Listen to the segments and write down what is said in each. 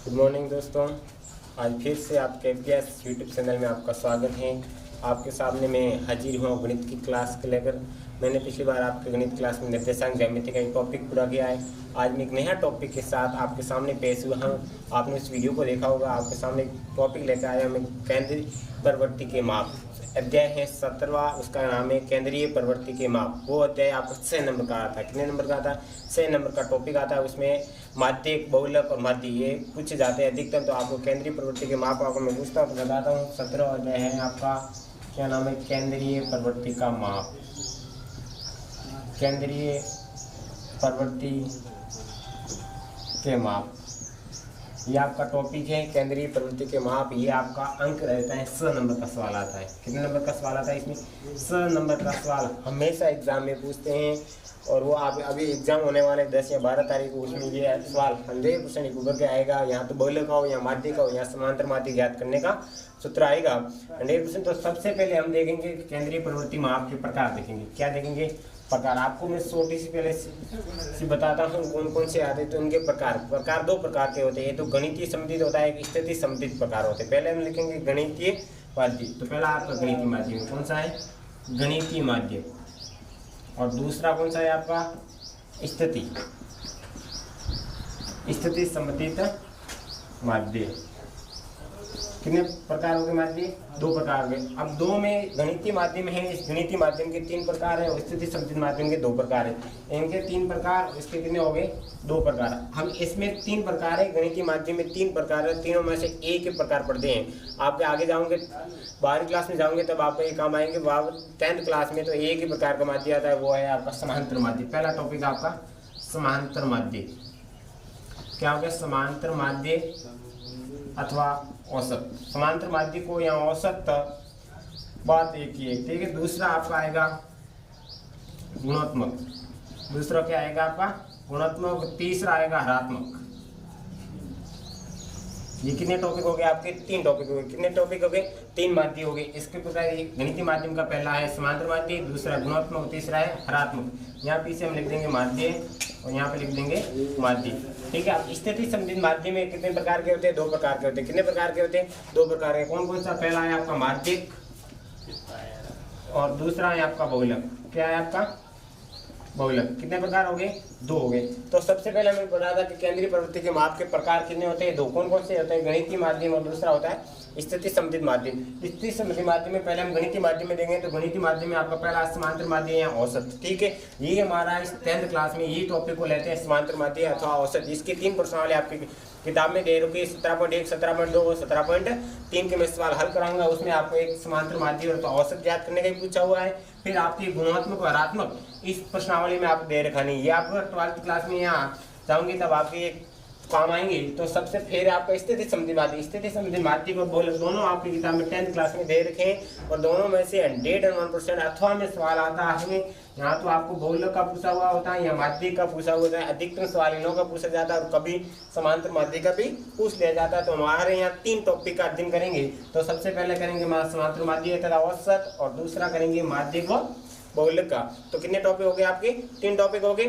Good morning दोस्तों। आज फिर से आपके एफबीएस यूट्यूब चैनल में आपका स्वागत है। आपके सामने मैं हाजिर हुआ गणित की क्लास के लेकर। मैंने पिछली बार आपके गणित क्लास में निर्देशांक ज्यामिति का एक टॉपिक पूरा किया है। आज मैं एक नया टॉपिक के साथ आपके सामने पेश हुआ हूँ। आपने इस वीडियो को देखा होगा। आपके सामने एक टॉपिक लेकर आया मैं, केंद्रीय प्रवृत्ति के माप। अध्याय है 17वां, उसका नाम है केंद्रीय प्रवृत्ति के माप। वो अध्याय आपका 6 नंबर का आता है। कितने नंबर का आता है? 6 नंबर का टॉपिक आता है। उसमें माध्यक, बहुलक और माध्य ये पूछे जाते हैं अधिकतम। तो आपको केंद्रीय प्रवृत्ति के माप आपको मैं पूछता हूँ तो बताता हूँ। 17वां अध्याय है आपका, क्या नाम है? केंद्रीय प्रवृत्ति का माप। केंद्रीय प्रवृत्ति के माप, ये आपका टॉपिक है, केंद्रीय प्रवृत्ति के माप। ये आपका अंक रहता है 100 नंबर का सवाल आता है। कितने नंबर का सवाल आता है इसमें? 100 नंबर का सवाल हमेशा एग्जाम में पूछते हैं। और वो आप अभी एग्जाम होने वाले 10 या 12 तारीख को, उसमें ये सवाल 100% उभर के आएगा। यहाँ तो बहुलक का हो या माध्य का हो या समांतर माध्य ज्ञात करने का सूत्र आएगा 100%। तो सबसे पहले हम देखेंगे केंद्रीय प्रवृत्ति माप के प्रकार देखेंगे। क्या देखेंगे? प्रकार। आपको मैं छोटी सी पहले से बताता हूँ कौन कौन से आते हैं। तो इनके प्रकार 2 प्रकार के होते हैं। तो गणितीय संबंधित होता है, एक स्थिति संबंधित प्रकार होते हैं। पहले हम लिखेंगे गणितीय माध्य। तो पहला आपका गणितीय माध्यम कौन सा है? गणितीय माध्यम। और दूसरा कौन सा है आपका? स्थिति संबंधित माध्य। कितने प्रकार हो गए माध्य? 2 प्रकार हो गए। अब 2 में गणितीय माध्यम है। इस गणितीय माध्यम के 3 प्रकार है और स्थिति संबंधित माध्यम के 2 प्रकार है। इनके 3 प्रकार, इसके कितने हो गए? 2 प्रकार। हम इसमें 3 प्रकार है, गणितीय माध्यम में 3 प्रकार है। तीनों में से एक ही प्रकार पढ़ते हैं। आपके आगे जाओगे, 12वीं क्लास में जाओगे तब आपको ये काम आएंगे। 10th क्लास में तो एक ही प्रकार का माध्य आता है, वो है आपका समांतर माध्य। पहला टॉपिक आपका समांतर माध्य। क्या हो गया? समांतर माध्य अथवा औसत। समांतर माध्य को या औसत बात एक ही है, ठीक है। दूसरा आपका आएगा गुणात्मक। दूसरा क्या आएगा आपका? गुणात्मक। तीसरा आएगा हरात्मक। ये कितने टॉपिक हो गए आपके? 3 टॉपिक हो गए। कितने टॉपिक हो गए? 3 माध्य हो गए। इसके प्रकार गणितीय माध्यम का पहला है समांतर माध्य, दूसरा गुणात्मक, तीसरा है हरात्मक। यहाँ पीछे हम लिख देंगे माध्य और यहाँ पे लिख देंगे माध्य, ठीक है। अब स्थिति संबंधित माध्य में कितने प्रकार के होते हैं? 2 प्रकार के होते हैं। कितने प्रकार के होते हैं? 2 प्रकार के। कौन कौन सा? पहला है आपका माध्यिक और दूसरा है आपका बहुलक। क्या है आपका? बहुलक। कितने प्रकार हो गए? 2 हो गए। तो सबसे पहले हमें बता था कि केंद्रीय प्रवृत्ति के माप के प्रकार कितने होते हैं? 2। कौन कौन से होते हैं? गणितीय माध्यम और दूसरा होता है स्थिति संबंधित माध्यम। स्थिति संबंधित माध्यम में पहले हम गणितीय माध्यम में देंगे। तो गणितीय माध्यम में आपका पहला समांतर माध्य या औसत, ठीक है। ये हमारा इस 10th क्लास में ये टॉपिक को लेते हैं, समांतर माध्य अथवा औसत। इसके 3 प्रश्नावली आपकी किताब में दे रखी है, 17.1, 17.2 और 17.3 के मैं सवाल हल कराऊंगा। उसमें आपको एक समांतर माध्य और औसत ज्ञात करने का भी पूछा हुआ है। फिर आपकी गुणात्मक और हरात्मक इस प्रश्नावली में आपको दे रखा नहीं। ये आपको 12th क्लास में यहाँ जाऊंगी तब आपके एक काम आएंगे। तो सबसे फिर आपका स्थिति संबंधित माध्य। स्थिति संबंधित माध्य को बहुलक दोनों आपकी किताब में 10th क्लास में दे रखे हैं और दोनों में से 101% अथवा में सवाल आता है। यहाँ तो आपको बहुलक का पूछा हुआ होता है या माध्य का पूछा हुआ होता है। अधिकतर सवाल इनों का पूछा जाता है और कभी समांतर माध्य का भी पूछ लिया जाता है। तो हमारे यहाँ 3 टॉपिक का अध्ययन करेंगे। तो सबसे पहले करेंगे समांतर माध्य तथा औसत और दूसरा करेंगे माध्य व बहुलक का। तो कितने टॉपिक हो गए आपके? 3 टॉपिक हो गए।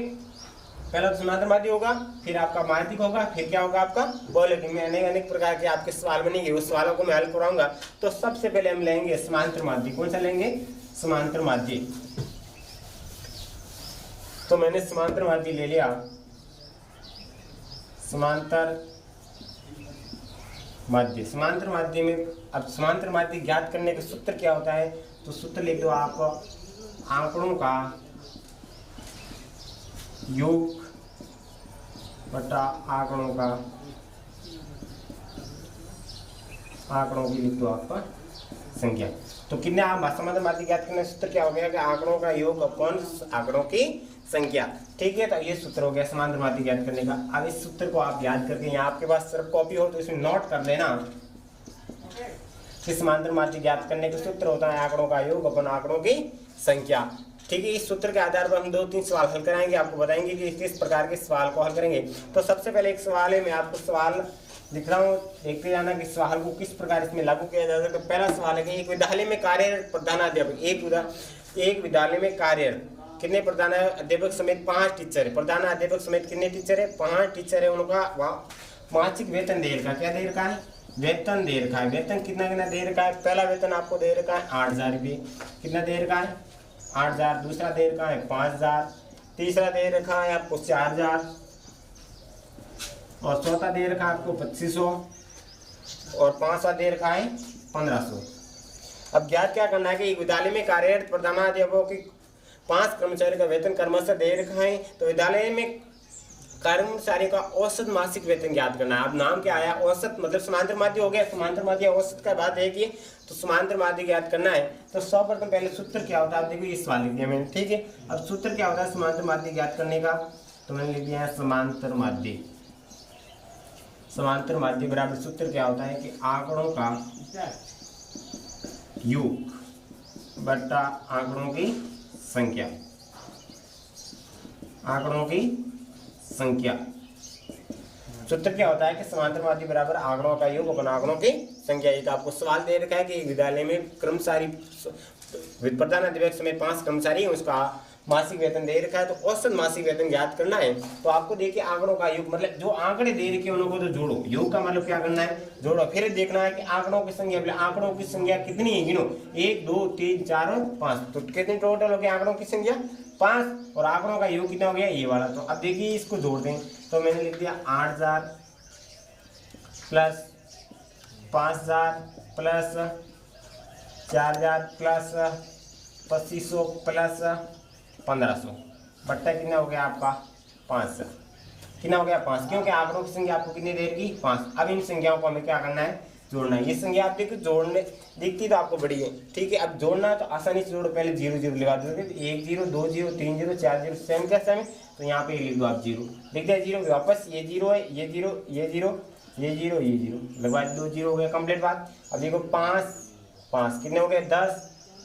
पहला तो समांतर माध्य होगा, फिर आपका माध्यिक होगा, फिर क्या होगा आपका? बहुलक में अनेक प्रकार के आपके सवाल बनेंगे। उस सवालों को मैं हल कराऊंगा। तो सबसे पहले हम लेंगे समांतर माध्य। कौन सा लेंगे? समांतर माध्य। तो मैंने समांतर माध्य ले लिया। समांतर माध्य। समांतर माध्य में अब समांतर माध्य ज्ञात करने का सूत्र क्या होता है? तो सूत्र लिख दो आप, आंकड़ों का योग बटा आंकड़ों की लिख दो आपका संख्या। तो कितने आप समांतर माध्य ज्ञात करने का सूत्र क्या हो गया कि आंकड़ों का योग अपॉन आंकड़ों की संख्या, ठीक है। तो ये सूत्र हो गया समांतर माध्य ज्ञात करने का। अब इस सूत्र को आप याद करके, यहाँ आपके पास सिर्फ कॉपी हो तो इसमें नोट कर लेना कि समांतर माध्य ज्ञात करने का सूत्र होता है आंकड़ों का योग अपॉन आंकड़ों की संख्या, ठीक है। इस सूत्र के आधार पर हम 2-3 सवाल हल कराएंगे। आपको बताएंगे कि किस प्रकार के सवाल को हल करेंगे। तो सबसे पहले एक सवाल है, मैं आपको सवाल लिख रहा हूँ, देखते जाना कि सवाल को किस प्रकार इसमें लागू किया जाता है। तो पहला सवाल है कि एक विद्यालय में कार्यरत प्रधानाध्यापक, एक विद्यालय में कार्यरत कितने प्रधानाध्यापक समेत 5 टीचर है। प्रधानाध्यापक समेत कितने टीचर है? 5 टीचर है। उनका मासिक वेतन दे रखा है। क्या दे रखा है? वेतन दे रखा है। वेतन कितना कितना दे रखा है? पहला वेतन आपको दे रखा है 8,000 रुपये। कितना दे रखा है? 8,000। दूसरा दे रखा है 5,000। तीसरा दे रखा है आपको 4,000 और चौथा दे रखा है आपको 2,500 और पांचवा दे रखा है 1,500। अब ज्ञात क्या करना है कि एक विद्यालय में कार्यरत प्रधानाध्यापकों की 5 कर्मचारियों का वेतन क्रमशः दे रखा है। तो विद्यालय में कर्मचारियों का औसत मासिक वेतन ज्ञात करना है। अब नाम क्या आया? औसत, मतलब समांतर माध्य हो गया। समांतर माध्य औसत का बात है कि तो समांतर माध्य ज्ञात करना है। तो सर्वप्रथम पहले सूत्र क्या होता है? आप देखो ये सवाल लिख दिया मैंने, ठीक है। अब सूत्र क्या होता है समांतर माध्य ज्ञात करने का? तो मैंने लिख दिया है समांतर माध्य। समांतर माध्य बराबर सूत्र क्या होता है कि आंकड़ों का योग बटा आंकड़ों की संख्या। आंकड़ों की संख्या। सूत्र क्या होता है कि समांतर माध्य बराबर आंकड़ों का योग बटा आंकड़ों की संख्या। एक आपको सवाल दे रखा है कि विद्यालय में कर्मचारी प्रधानाध्यापक समेत 5 कर्मचारी हैं, उसका मासिक वेतन दे रखा है। तो औसत मासिक वेतन ज्ञात करना है। तो आपको देखिए आंकड़ों का योग मतलब जो आंकड़े दे रखे हैं उनको तो जोड़ो। योग का मतलब क्या करना है? जोड़ो। फिर देखना है कि आंकड़ों की संख्या, आंकड़ों की संख्या कितनी है गिनो। 1 2 3 4 और 5। तो कितनी टोटल हो गया आंकड़ों की संख्या? 5। और आंकड़ों का योग कितना हो गया? ये वाला। तो अब देखिए इसको जोड़ दें। तो मैंने लिख दिया 8,000 प्लस 5,000 प्लस 4,000 प्लस 2,500 प्लस 1,500 बट्टा कितना हो गया आपका? 5। कितना हो गया? 5। क्योंकि आंकड़ों की संख्या आपको कितनी देर की? 5। अब इन संख्याओं को हमें क्या करना है? जोड़ना है। ये संख्या आप देखो जोड़ने दिखती तो आपको बड़ी है, ठीक है। अब जोड़ना है तो आसानी से जोड़ो। पहले 0 0 लगा दो। 1 0 2 0 3 0 4 0 सेम क्या सेम है? तो यहाँ पे लिख दो आप 0। लिख दिया 0। वापस ये 0 है, ये 0 ये 0 ये 0 ये 0 लगवा 2 0 हो गया कंप्लीट बात। अब देखो 5 5 कितने हो गए? 10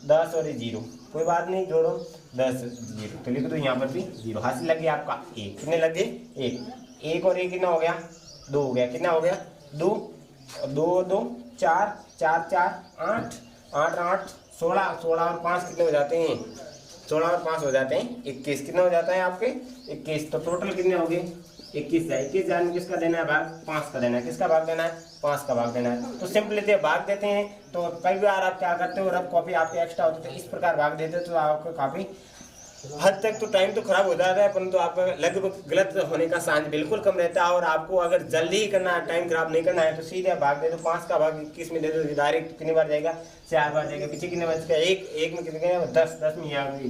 10 और ये 0। कोई बात नहीं, जोड़ो 10 0। तो लिख दो यहाँ पर भी 0। हासिल लग गया आपका 1। कितने लग गए? 1। 1 और 1 कितना हो गया? 2 हो गया। कितना हो गया? 2 और 2 2 4 4 4 8 8 8 16 16 और 5 कितने हो जाते हैं? 16 और 5 हो जाते हैं 21। कितना हो जाता है आपके? 21। तो टोटल कितने हो गए? 21 जाए। 21 में किसका देना है भाग? 5 का देना है। किसका भाग देना है? 5 का भाग देना है। तो सिंपल लेते हैं, भाग देते हैं। तो कई बार आप क्या करते हो, रफ कॉपी आपके एक्स्ट्रा होती है तो इस प्रकार भाग देते हो तो आपको काफी हद तक तो टाइम तो खराब हो जाता है, परंतु आपका लगभग गलत होने का चांस बिल्कुल कम रहता है। और आपको अगर जल्दी ही करना है, टाइम खराब नहीं करना है, तो सीधे भाग दे दो। 5 का भाग 21 में दे दो, डायरेक्ट कितनी बार जाएगा? 4 बार जाएगा। पीछे कितने बच गया? 1 में कितने? 10 10 में आ गई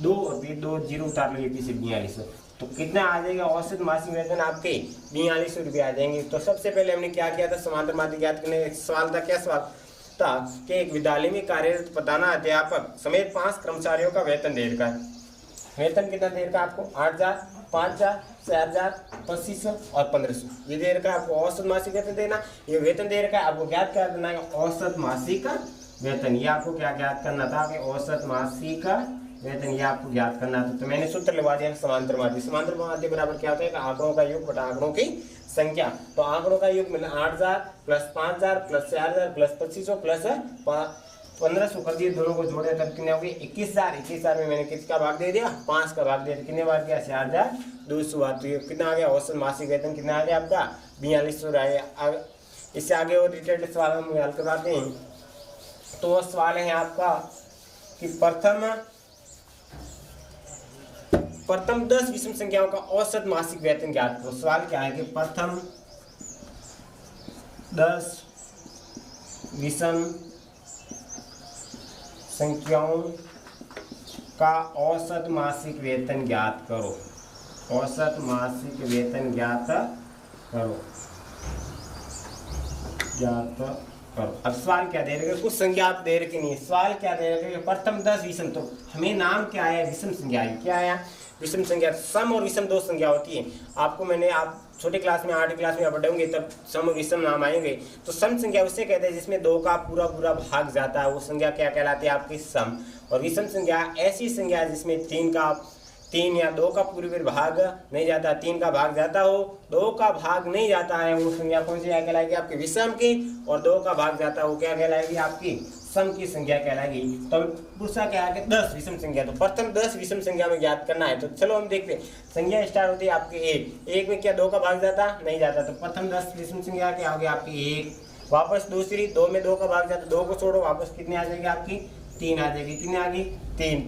2 और फिर 2 0 उतार लो, पीछे 4200। तो कितना आ जाएगा औसत मासिक वेतन आपके? 4200 रुपये आ जाएंगे। तो सबसे पहले हमने क्या किया था? समांतर माध्य ज्ञात करने सवाल था। क्या सवाल था कि एक विद्यालय में कार्यरत प्रधानाध्यापक समेत 5 कर्मचारियों का वेतन दे रखा है। वेतन कितना दे रखा है आपको? 8,000 5,000 4,000 2,500 और 1,500 ये दे रखा है आपको। औसत मासिक वेतन देना, ये वेतन दे रखा है आपको। ज्ञात क्या करना है? औसत मासिक वेतन। ये आपको क्या ज्ञात करना था कि औसत मासिक वेतन ये आपको ज्ञात करना था। तो मैंने सूत्र लगा दिया समांतर माध्य। समांतर माध्य बराबर क्या होता है? आंकड़ों का योग बटा आंकड़ों की संख्या। तो आंकड़ों का योग मिला 8,000 प्लस 5,000 प्लस 4,000 प्लस 2,500 प्लस 1,500 कर दिए। दोनों को जोड़े तब कितने हो गए? 21,000। 21,000 में मैंने किसका भाग दे दिया? 5 का भाग दे दिया। कितने बार किया? 4,200। तो ये कितना आ गया? औसत मासिक वेतन कितना आ गया आपका? 4200 आ गया। इससे आगे और रिलेटेड सवाल हम हल करवाते हैं। तो वो सवाल है आपका कि प्रथम 10 विषम संख्याओं का औसत मासिक वेतन ज्ञात करो। सवाल क्या है कि प्रथम 10 विषम संख्याओं का औसत मासिक वेतन ज्ञात करो। औसत मासिक वेतन ज्ञात करो। अब सवाल क्या दे रखे? कुछ संख्या आप दे रखे नहीं। सवाल क्या दे रखे? प्रथम 10 विषम। तो हमें नाम क्या आया? विषम संख्या है। क्या आया? विषम संख्या। सम और विषम 2 संख्या होती है। आपको मैंने आप छोटे क्लास में 8वीं क्लास में आप पढ़ेंगे तब सम और विषम नाम आएंगे। तो सम संख्या उससे कहते हैं जिसमें 2 का पूरा पूरा भाग जाता है, वो संख्या क्या कहलाती है? आपकी सम। और विषम संख्या ऐसी संख्या है जिसमें 3 या 2 का पूरे भाग नहीं जाता, 3 का भाग जाता हो, 2 का भाग नहीं जाता है, वो संख्या कौन सी कहलाएगी? आपकी विषम की। और 2 का भाग जाता है वो क्या कहलाएगी? आपकी सम की संख्या कहलाएगी। तो पूछा क्या है कि 10 विषम संख्या, तो प्रथम 10 विषम संख्या में ज्ञात करना है। तो चलो हम देखते हैं। संख्या स्टार्ट होती है आपके 1 में क्या 2 का भाग जाता नहीं जाता, तो प्रथम 10 विषम संख्या क्या होगी आपकी 1। वापस दूसरी 2 में 2 का भाग जाता, 2 को छोड़ो वापस कितनी आ जाएगी आपकी 3 आ जाएगी। कितनी आ गई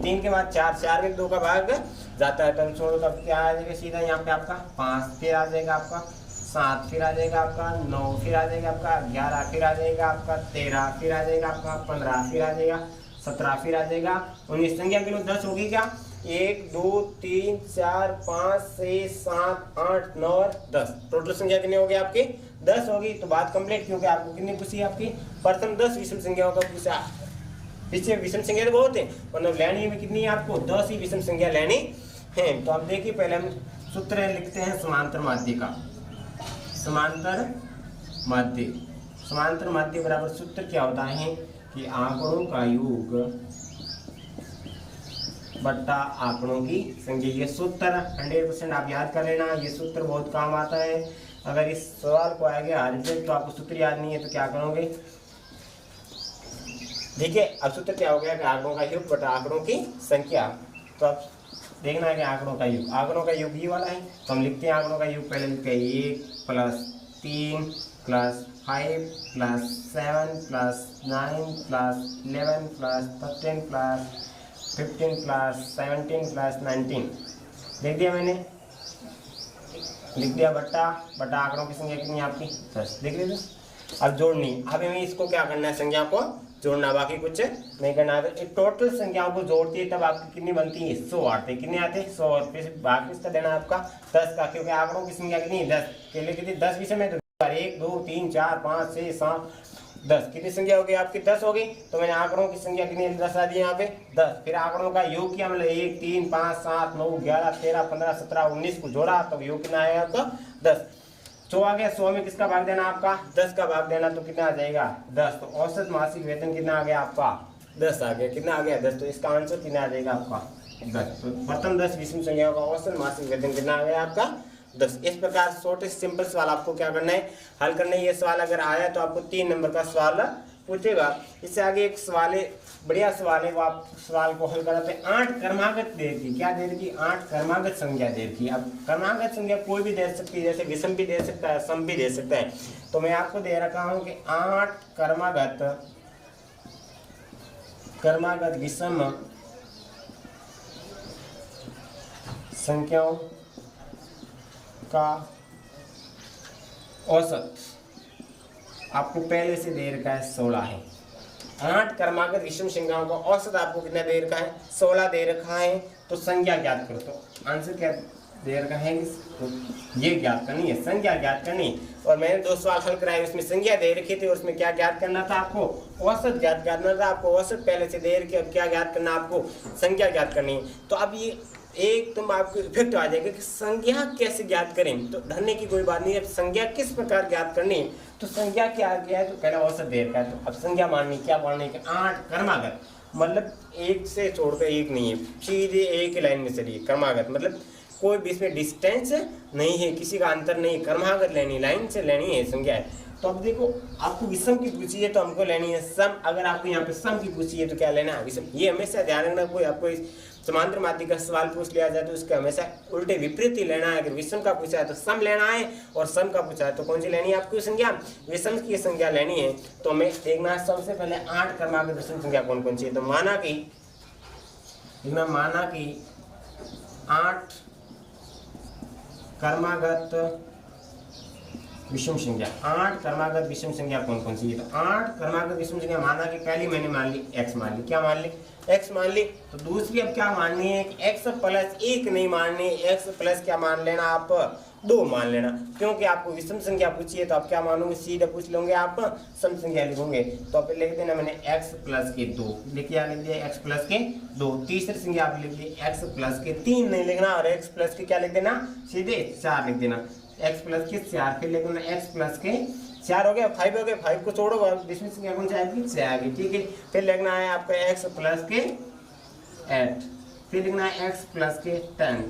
3 के बाद 4 में 2 का भाग जाता है, तो छोड़ो तब क्या आ जाएगा सीधा यहाँ पे आपका 5, फिर आ जाएगा आपका 7, फिर आ जाएगा आपका 9, फिर आ जाएगा आपका 11, फिर आ जाएगा आपका 13, फिर आ जाएगा आपका 15, फिर आ जाएगा 17, फिर आ जाएगा 19। संख्या किलो 10 होगी क्या 1 2 3 4 5 6 7 8 9 और 10। टोटल संख्या कितनी होगी आपकी 10 होगी। तो बात कंप्लीट, क्योंकि आपको कितनी पूछी आपकी प्रथम 10 विषम संख्याओं का पूछा। पीछे विषम संख्या तो बहुत है, मतलब लेनी में कितनी है आपको 10 ही विषम संख्या लेनी है। तो अब देखिए पहले हम सूत्र लिखते हैं समांतर माध्य का। समांतर माध्य बराबर सूत्र क्या होता है कि आंकड़ों का योग बट्टा आंकड़ों की संख्या। ये सूत्र 100% आप याद कर लेना, ये सूत्र बहुत काम आता है। अगर इस सवाल को आगे हार्ड तो आपको सूत्र याद नहीं है तो क्या करोगे। ठीक है, अब सूत्र क्या हो गया कि आंकड़ों का योग बटा आंकड़ों की संख्या। तो अब देखना है कि आंकड़ों का योग ये वाला है, तो हम लिखते हैं आंकड़ों का योग। पहले लिखते हैं 1 + 3 + 5 + 7 + 9 + 11 + 13 + 15 + 17 + 19 लिख दिया मैंने। लिख दिया बट्टा आंकड़ों की संख्या कितनी आपकी 10 लिख लीजिए। अब जोड़नी, अब हमें इसको क्या करना है संख्या को जोड़ना, बाकी कुछ नहीं करना है। टोटल संख्याओं को जोड़ती है तब आपकी कितनी बनती है 100 आते हैं। कितने आते हैं 100, और फिर बाकी इसका देना है आपका 10 का, क्योंकि आंकड़ों की संख्या कितनी है 10 के लिए कितनी 10 विषम है। तो 1 2 3 4 5 6 7 10 कितनी संख्या होगी आपकी 10 होगी। तो मैंने आंकड़ों की संख्या कितनी 10 आ दी यहाँ पे 10। फिर आंकड़ों का योग किया, मतलब 1 3 5 7 9 11 13 15 17 19 को जोड़ा, तो योग कितना आएगा आपका 10। 100 आ गया, 100 में किसका भाग देना आपका 10 का भाग देना, तो कितना आ जाएगा 10। तो औसत मासिक वेतन कितना आ गया आपका 10 आ गया। कितना आ गया 10, तो इसका आंसर कितना आ जाएगा आपका 10। तो प्रथम 10 विषम संख्याओं का औसत मासिक वेतन कितना आ गया आपका 10। इस प्रकार शॉर्ट सिंपल सवाल आपको क्या करना है हल करना है। ये सवाल अगर आया तो आपको 3 नंबर का सवाल पूछेगा। इससे आगे एक सवाल है, बढ़िया सवाल है, वो आप सवाल को हल कराते हैं। 8 क्रमागत दे रखी, क्या दे रखी 8 क्रमागत संख्या दे रखी। अब क्रमागत संख्या कोई भी दे सकती है, जैसे विषम भी दे सकता है, सम भी दे सकता है। तो मैं आपको दे रखा हूं कि 8 क्रमागत विषम संख्याओं का औसत आपको पहले से दे रखा है 16 है। 8 क्रमागत विषम संख्याओं का औसत आपको कितना दे रखा है 16 दे रखा है। तो संख्या ज्ञात करो, तो आंसर क्या दे रखा है, तो ये ज्ञात करनी है, संख्या ज्ञात करनी है। और मैंने 2 सवाल हल कराए, उसमें संख्या दे रखी थी, उसमें क्या ज्ञात करना था आपको औसत ज्ञात करना था। आपको औसत पहले से दे रखी, अब क्या ज्ञात करना आपको संख्या ज्ञात करनी है। तो अब ये एक तुम आपको इफेक्ट आ जाएगा कि संज्ञा कैसे ज्ञात करें। तो ढरने की कोई बात नहीं है, संज्ञा किस प्रकार ज्ञात करनी है। तो संज्ञा क्या है, तो पहले औसत दे रखा है, तो अब संज्ञा माननी क्या माननी कि 8 क्रमागत, मतलब एक से छोड़कर एक नहीं है, सीधे एक ही लाइन में चलिए। क्रमागत मतलब कोई भी इसमें डिस्टेंस नहीं है, किसी का अंतर नहीं, क्रमागत लेनी, लाइन से लेनी है संज्ञा है। तो अब देखो आपको विषम की पूछी है तो हमको लेनी है सम। अगर आपको यहाँ पे सम की पूछी है तो क्या लेना है विषम। ये हमेशा ध्यान रखना, कोई आपको समांतर माध्य का सवाल पूछ लिया जाए तो उसका हमेशा उल्टे विपरीत ही लेना है। अगर विषम का पूछा है तो सम लेना है, और सम का पूछा है तो कौन सी लेनी है आपकी संख्या, विषम की संख्या लेनी है। तो हमें देखना है सबसे पहले 8 क्रमागत विषम संख्या कौन कौन सी है। तो माना कि 8 क्रमागत विषम संख्या, 8 क्रमागत विषम संख्या कौन कौन सी है। तो 8 क्रमागत विषम संख्या माना कि पहली मैंने मान ली x मान ली, क्या मान ली x मान ली। तो दूसरी अब क्या माननी है कि x + 1 नहीं माननी, x + क्या मान लेना आप 2 मान लेना, क्योंकि आपको विषम संख्या पूछी है। तो आप क्या मानोगे सीधे पूछ लोगे आप सम संख्या लिखोगे। तो आप लिख देना मैंने x + 2 लिखिए, लिख दिया x + 2। तीसरी संख्या आप लिख दी x + 3 नहीं लिखना, और x + क्या लिख देना सीधे 4 लिख देना, x + 4। फिर लिखना x + 4 हो गया, 5 हो गया, 5 को छोड़ो विषम संख्या कौन सी आएगी 6 आ गई, ठीक है। फिर लिखना है आपका x + 8, फिर लिखना है x + 10,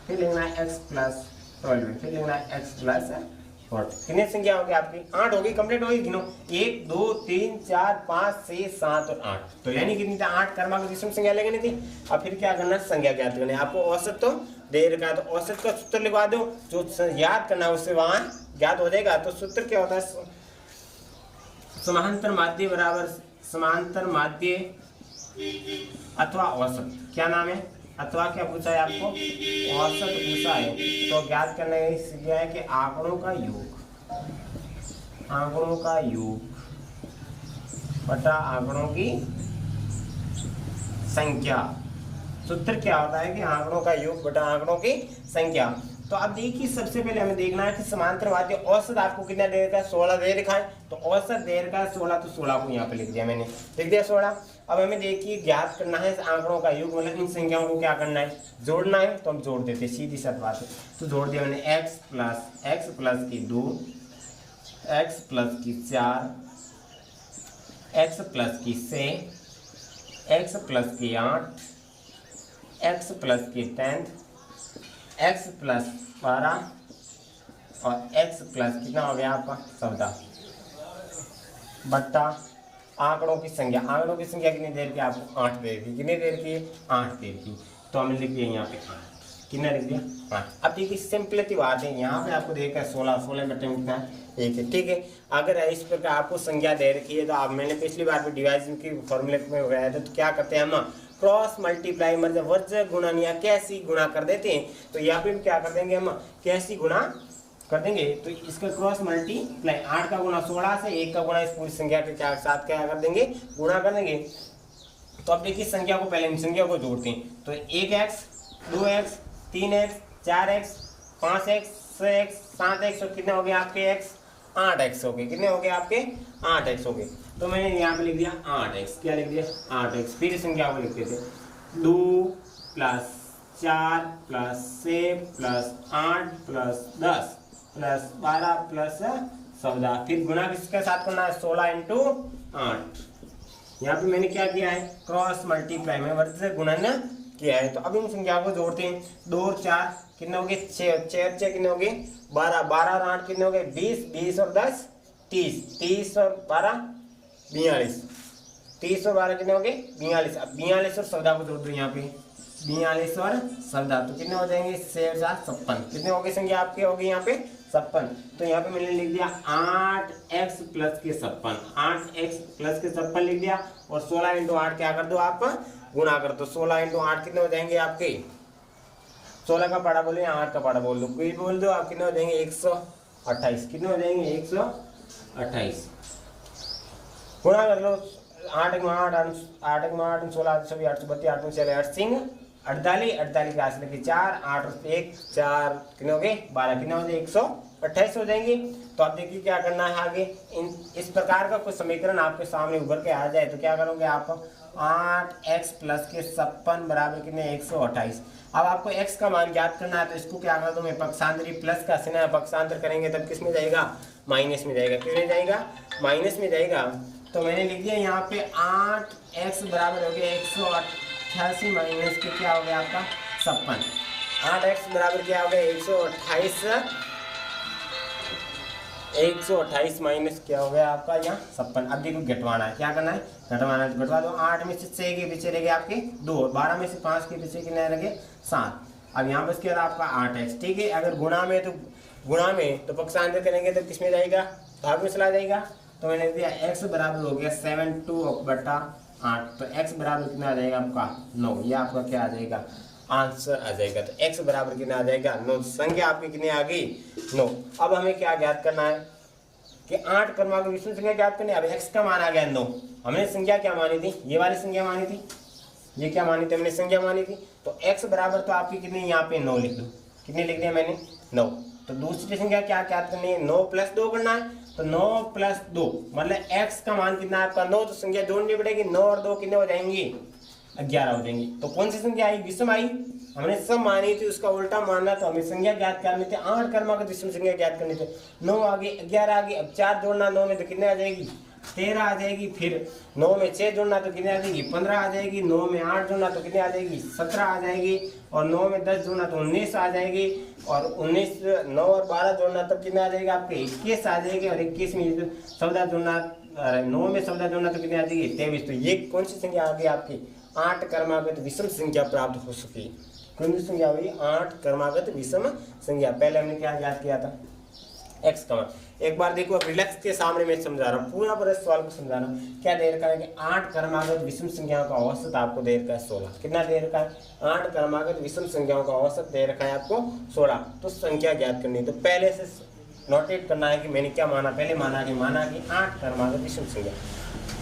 फिर लिखना है x + 12, फिर लिखना है x + कितने संख्या होगी आपकी? 8 होगी, कंप्लीट होगी। गिनो 1 2 3 4 5 6 7 और 8। तो यानी कितनी थी? 8 क्रमांक विषम संख्या लेनी थी। अब फिर क्या करना? संज्ञा ज्ञात करनी है आपको। औसत तो दे रखा है, तो औसत का सूत्र लिखवा दो, जो याद करना है उससे वहां ज्ञात हो जाएगा। तो सूत्र क्या होता है? समांतर माध्य बराबर समांतर माध्य अथवा औसत। क्या नाम है? अथवा क्या पूछा है आपको? औसत पूछा है। तो ज्ञात करने का है कि आंकड़ों का योग, आंकड़ों का योग बटा आंकड़ों की संख्या। सूत्र क्या होता है कि आंकड़ों का योग बटा आंकड़ों की संख्या। तो अब देखिए, सबसे पहले हमें देखना है कि समांतर माध्य औसत आपको कितना दे रखा है? 16 दे रखा है। तो औसत दे रखा है 16, तो 16 को यहाँ पे लिख दिया मैंने, लिख दिया 16। अब हमें देखिए ज्ञात करना है आंकड़ों का योग, मतलब इन संख्याओं को क्या करना है? जोड़ना है। तो हम जोड़ देते, सीधी सी बात है। तो जोड़ दिया मैंने x प्लस की 2, x प्लस की 4, x प्लस की 6, x प्लस की 8, x प्लस की 10, x प्लस 12 और x प्लस कितना हो गया आपका? 14 बट्टा आंकड़ों की संख्या। आंकड़ों की संख्या कितनी देर की आपको? 8 देर की। कितनी देर की? 8 देर की। तो हमने लिख दिया यहाँ पे 8। कितना लिख दिया? 8। अब देखिए सिंपलिटी बात है, यहाँ पे आपको देखा 16 बटे में कितना है? 1 है। ठीक है, अगर इस प्रकार आपको संख्या दे रखी है तो आप, मैंने पिछली बार भी डिवाइजन की फॉर्मूले में गया था, तो क्या करते हैं हम? क्रॉस मल्टीप्लाई, मतलब वर्ज गुणन या कैसी गुणा कर देते हैं। तो यहाँ पे क्या कर देंगे हम? कैसी गुणा कर देंगे। तो इसका क्रॉस मल्टीप्लाई, 8 का गुणा 16 से, 1 का गुणा इस पूरी संख्या के साथ क्या कर देंगे? गुणा कर देंगे। तो अब देखिए संख्या को, पहले इन संख्या को जोड़ते हैं। तो 1x 2x 3x 4x 5x 6x 7x और कितने हो गए आपके x? 8x हो गए। कितने हो गए आपके? 8x हो गए। तो मैंने यहाँ पे लिख दिया 8x। क्या लिख दिया? 8x। फिर संख्या को लिखते थे 2 plus 4 plus 6 plus 8 plus 10 plus 12 plus 14। फिर गुणा किसके साथ करना है? 16 इंटू 8। यहाँ पे मैंने क्या किया है? क्रॉस मल्टीप्लाई में वर्ग से गुणन किया है। तो अब इन संख्या को जोड़ते हैं। 2 और 4 कितने हो गए? 6 6 कितने हो गए? 12 12 और 8 कितने हो गए? 20 20 और 10 30 30 और 12 42 30 और 12 कितने हो गए? 42। अब 42 और 14 को जोड़ दो यहाँ पे, 42 और 14 तो कितने हो जाएंगे? 6 और 4 56। कितने हो गए संख्या आपके? हो गई यहाँ पे 56। तो यहाँ पे मैंने लिख दिया 8x प्लस के 56, 8x प्लस के 56 लिख दिया। और 16 इंटू 8 क्या कर दो आप? गुणा कर दो। 16 इंटू 8 कितने हो जाएंगे आपके? 16 का पाड़ा बोलो या 8 का पाड़ा बोल दो, कोई बोल दो आप। कितने हो जाएंगे? 128। कितने हो जाएंगे? 128। गुणा कर लो। 8 में 8 8 में 8 16 सभी 832 8 में 4 8 सिंह 48 48 के आस लगे 4 8 और 1 4 कितने हो गए? 12। कितने हो जाए? 128 हो जाएंगे। तो आप देखिए क्या करना है आगे। इस प्रकार का कोई समीकरण आपके सामने उभर के आ जाए तो क्या करोगे आप? 8x प्लस के 56 बराबर कितने? 128। अब आपको x का मान ज्ञात करना है, तो इसको क्या कर दो मैं? पक्षांतरी प्लस का सिना पक्षांतर करेंगे तब किस में जाएगा? माइनस में जाएगा। किस में जाएगा? माइनस में जाएगा। तो मैंने लिख दिया यहाँ पे 8x बराबर हो गया 188 माइनस के क्या हो गया आपका? 56। 8x बराबर क्या हो गया? 128 माइनस क्या हो गया आपका? यहाँ 56। अब देखो घटवाना है, क्या करना है? घटवाना है। तो घटवा दो। 8 में से 6 के पीछे रह गए आपके 2, 12 में से 5 के पीछे कितने रह गए? 7। अब यहाँ बस क्या रहा आपका? 8x। ठीक है, अगर गुणा में तो पक्षांतर करेंगे तो किस में जाएगा? भाग में चला जाएगा। तो मैंने दिया x बराबर हो गया 7/2/8। तो x बराबर कितना आ जाएगा आपका? 9। ये आपका क्या आ जाएगा? आंसर आ जाएगा। तो x बराबर कितना आ जाएगा? 9। संख्या आपकी कितनी आ गई? 9। अब हमें क्या ज्ञात करना है कि 8 क्रमांक विषम संख्या ज्ञात करनी है। अब x का मान आ गया 9। हमने संख्या क्या मानी थी? ये वाली संख्या मानी थी। ये क्या मानी थी? हमने संख्या मानी थी। तो x बराबर तो आपकी कितनी? यहाँ पे 9 लिख दो। कितनी लिख दिया मैंने? 9। तो दूसरी संख्या क्या ज्ञात करनी है? 9 + 2 करना है। तो 9 + 2 मतलब x का मान कितना है आपका? 9। तो संख्या जोड़नी पड़ेगी। 9 और 2 कितने हो जाएंगी? 11 हो जाएंगी। तो कौन सी संख्या आई? विषम आई। हमने सब मानी थी, उसका उल्टा मानना। तो हमें संख्या ज्ञात करनी थी। 8 क्रमांक विषम संख्या ज्ञात करनी थी। 9 आ गई, 11 आ गई। अब 4 जोड़ना 9 में तो कितने आ जाएगी? 13 आ जाएगी। फिर 9 में 6 जोड़ना तो कितने आ जाएगी 15 आ जाएगी। 9 में 8 जोड़ना तो कितने आ जाएगी 17 आ जाएगी। और 9 में 10 जोड़ना तो 19 आ जाएगी। और 19 9 और 12 जोड़ना तो कितने आ जाएगा आपके 21 आ जाएगी। और 21 में 14 जोड़ना 9 में 14 जोड़ना तो कितने आ जाएगी 23। तो ये कौन सी संख्या आ गई आपकी 8 क्रमागत विषम संख्या प्राप्त हो सकी। कौन सी संख्या हुई 8 क्रमागत विषम संख्या। पहले हमने क्या याद किया था x का मान। एक बार देखो रिलैक्स के सामने मैं समझा रहा हूँ, पूरा पूरा सवाल को समझा रहा हूँ। क्या दे रखा है कि 8 क्रमागत विषम संख्याओं का औसत आपको दे रखा है 16। कितना दे रखा है 8 क्रमागत विषम संख्याओं का औसत दे रखा है आपको 16। तो संख्या ज्ञात करनी है। तो पहले से नोटेट करना है कि मैंने क्या माना। पहले माना कि 8 क्रमागत विषम संख्या,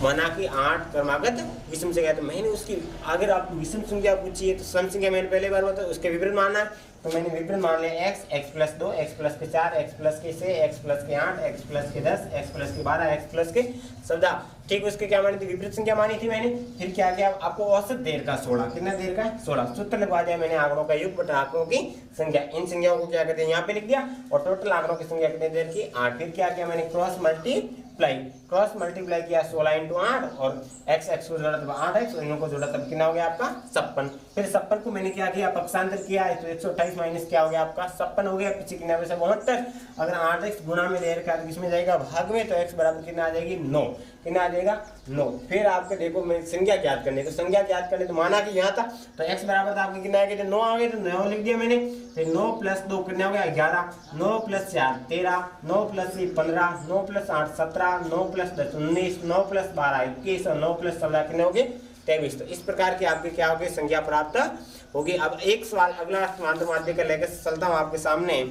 माना कि 8 क्रमागत विषम संख्या। तो मैंने उसकी अगर आप विषम संख्या पूछी है तो सम संख्या मैंने पहले बार बताया उसके विपरीत मानना है। तो मैंने विपरीत मान लिया x प्लस 2 x प्लस के 4 x प्लस के 6 x प्लस के 8 x प्लस के 10 x प्लस के 12 x प्लस के 14। ठीक, उसके क्या मानी थी विपरीत संख्या मानी थी मैंने। फिर क्या किया आपको औसत देर का 16। कितना देर का है 16। सूत्र लगवा दिया मैंने आंकड़ों का योग बटा आंकड़ों की संख्या। इन संख्याओं को क्या कहते हैं यहाँ पे लिख दिया। और टोटल आंकड़ों की संख्या कितनी देर की 8। फिर क्या किया मैंने क्रॉस मल्टीप्लाई किया 16 इंटू 8 और x को जोड़ा तब 8x और इनको को जोड़ा तब कितना हो गया आपका 56। फिर 56 को मैंने क्या किया पक्षांतर किया है तो 128 माइनस क्या हो गया आपका 56 हो गया। पीछे कितना वैसे 72। अगर 8x गुणा में दे रखा है तो किसमें जाएगा भाग में। तो x बराबर कितना आ जाएगी 9। कितना आ जाएगा 9। फिर आपके देखो मैं संख्या ज्ञात करने तो संख्या ज्ञात करने तो माना कि यहाँ था तो x बराबर था आपके कितना आ गया 9 आ गए। तो 9 लिख दिया मैंने। फिर 9 प्लस 2 कितना हो गया 11, 9 plus 4 13, 9 plus 15, 9 plus 8 17, 9 plus 10 19, 9 plus 12 21 और 9 प्लस 14 कितने हो गए 23। तो इस प्रकार की आपकी क्या होगी संख्या प्राप्त होगी। अब एक सवाल अगला माध्यमिक का लेकर चलता हूँ आपके सामने।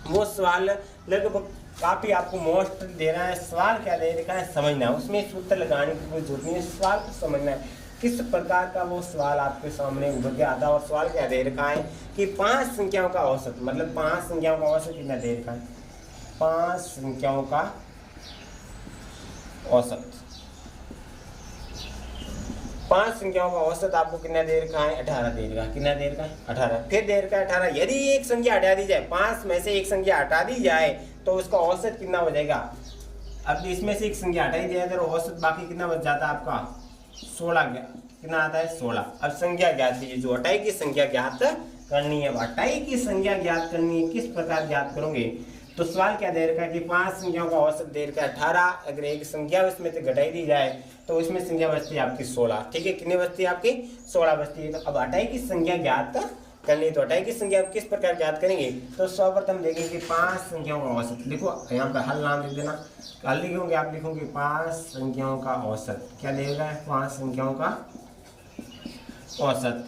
वो सवाल लगभग काफी आपको मोस्ट दे रहा है। सवाल क्या दे रखा है समझना है, उसमें सूत्र लगाने की कोई जरूरत नहीं है। सवाल को समझना है किस प्रकार का वो सवाल आपके सामने उभर के आता है। और सवाल क्या दे रखा है कि 5 संख्याओं का औसत, मतलब 5 संख्याओं का औसत कितना दे रखा है 5 संख्याओं का औसत। 5 संख्याओं का औसत आपको कितना दे रखा है 18 दे रखा है। कितना दे रखा है 18। फिर दे रखा है 18। यदि एक संख्या हटा दी जाए 5 में से एक संख्या हटा दी जाए तो उसका औसत कितना हो जाएगा। अब इसमें से एक संख्या हटाई जाए तो औसत बाकी कितना बच जाता है आपका 16। कितना आता है 16। अब संख्या ज्ञात कीजिए, जो हटाई की संख्या ज्ञात करनी है। हटाई की संख्या ज्ञात करनी है, किस प्रकार ज्ञात करोगे। तो सवाल क्या दे रखा है कि 5 संख्याओं का औसत दे रखा है 18। अगर एक संख्या उसमें से घटाई दी जाए तो उसमें संख्या बचती है आपकी 16। ठीक है, कितनी बचती है आपकी 16 बचती है। तो अब हटाई की संख्या ज्ञात करनी है। तो हटाई की संख्या आप किस प्रकार ज्ञात करेंगे। तो सर्वप्रथम देखेंगे कि 5 संख्याओं का औसत। देखो यहाँ पर हल नाम लिख देना। हल लिखोगे आप लिखोगे 5 संख्याओं का औसत। क्या देगा 5 संख्याओं का औसत।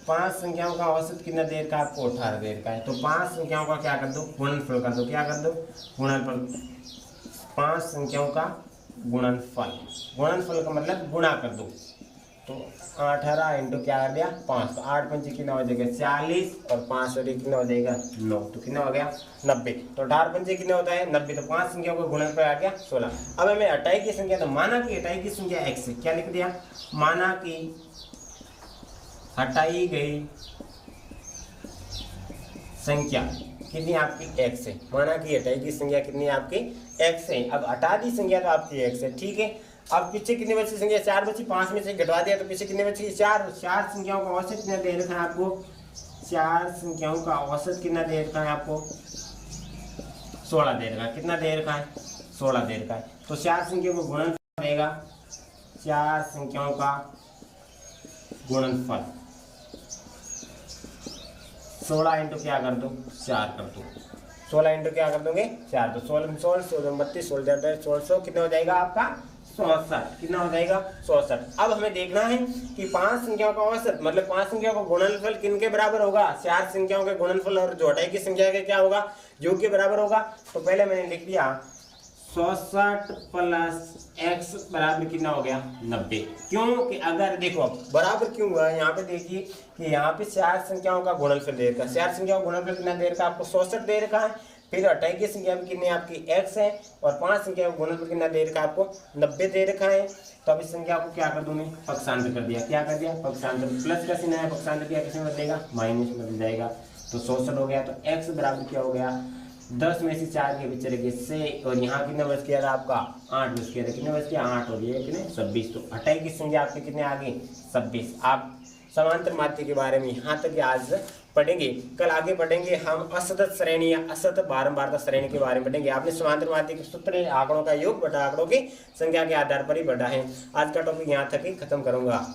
5 संख्याओं का औसत कितना देर का आपको 18 देर का है। तो 5 संख्याओं का क्या कर दो गुणनफल कर दो। क्या कर दो गुणनफल। 5 संख्याओं का गुणनफल। गुणनफल का मतलब गुणा कर दो। तो 18 इंटू क्या कर दिया 5। तो 8 पंचे कितना हो जाएगा 40 और 5 और कितना हो जाएगा 9। तो कितना हो गया 90। तो 18 पंचे कितना होता है 90। तो 5 संख्याओं का गुणनफल आ गया 16। अब हमें हटाई की संख्या, तो माना कि हटाई की संख्या x है। क्या लिख दिया माना कि हटाई गई संख्या कितनी आपकी x है। माना कि हटाई की संख्या कितनी है आपकी x है। अब हटा दी संख्या तो आपकी x है। ठीक है, अब पीछे कितनी बची संख्या 4 बची। 5 में से घटवा दिया तो पीछे कितनी बची 4। 4 संख्याओं का औसत कितना दे रखा है आपको 4 संख्याओं का औसत कितना दे रखा है आपको 16 दे रखा है। कितना दे रखा है 16 दे रखा है। तो 4 संख्याओं को गुणनफल देगा 4 संख्याओं का गुणनफल 16 इंटू क्या कर दो 4 कर दो। 16 इंटू क्या कर दोगे 4। तो 16 16 32 16 1600 कितना हो जाएगा आपका 64। कितना हो जाएगा 64। अब हमें देखना है कि 5 संख्याओं का औसत मतलब 5 संख्याओं का गुणनफल किन के बराबर होगा। 4 संख्याओं के गुणनफल और जो हटाई की संख्या के क्या होगा योग के बराबर होगा। तो पहले मैंने लिख दिया 64 प्लस x बराबर कितना हो गया 90। क्योंकि अगर देखो बराबर क्यों हुआ है यहाँ पे देखिए कि यहाँ पे 4 संख्याओं का गुणनफल दे रखा है। 4 संख्याओं का गुणनफल कितना दे रखा है आपको 64 दे रखा है। फिर हटाई की संख्या में कितनी आपकी x है और 5 संख्या का गुणनफल कितना दे रखा है आपको 90 दे रखा है। तो अब इस संख्या को क्या कर दूंगी पक्षांतर कर दिया। क्या कर दिया पक्षांतर। प्लस का चिन्ह है पक्षांतर किया किसमें बदलेगा माइनस में बदल जाएगा। तो 64 हो गया। तो x बराबर क्या हो गया 10 में से 4 के बच्चे रखे 6 और यहाँ कितने बच गया था आपका 8 बच गया था। कितने बच गया 8 और ये कितने 26। तो 28 की संख्या आपके कितने आ गए 26। आप समांतर माध्य के बारे में यहाँ तक आज पढ़ेंगे। कल आगे बढ़ेंगे हम असतत श्रेणी या असतत बारंबारता श्रेणी के बारे में पढ़ेंगे। आपने समांतर माध्य के सूत्र आंकड़ों का योग बटा आंकड़ों की संख्या के आधार पर ही बढ़ा है। आज का टॉपिक यहाँ तक ही खत्म करूंगा।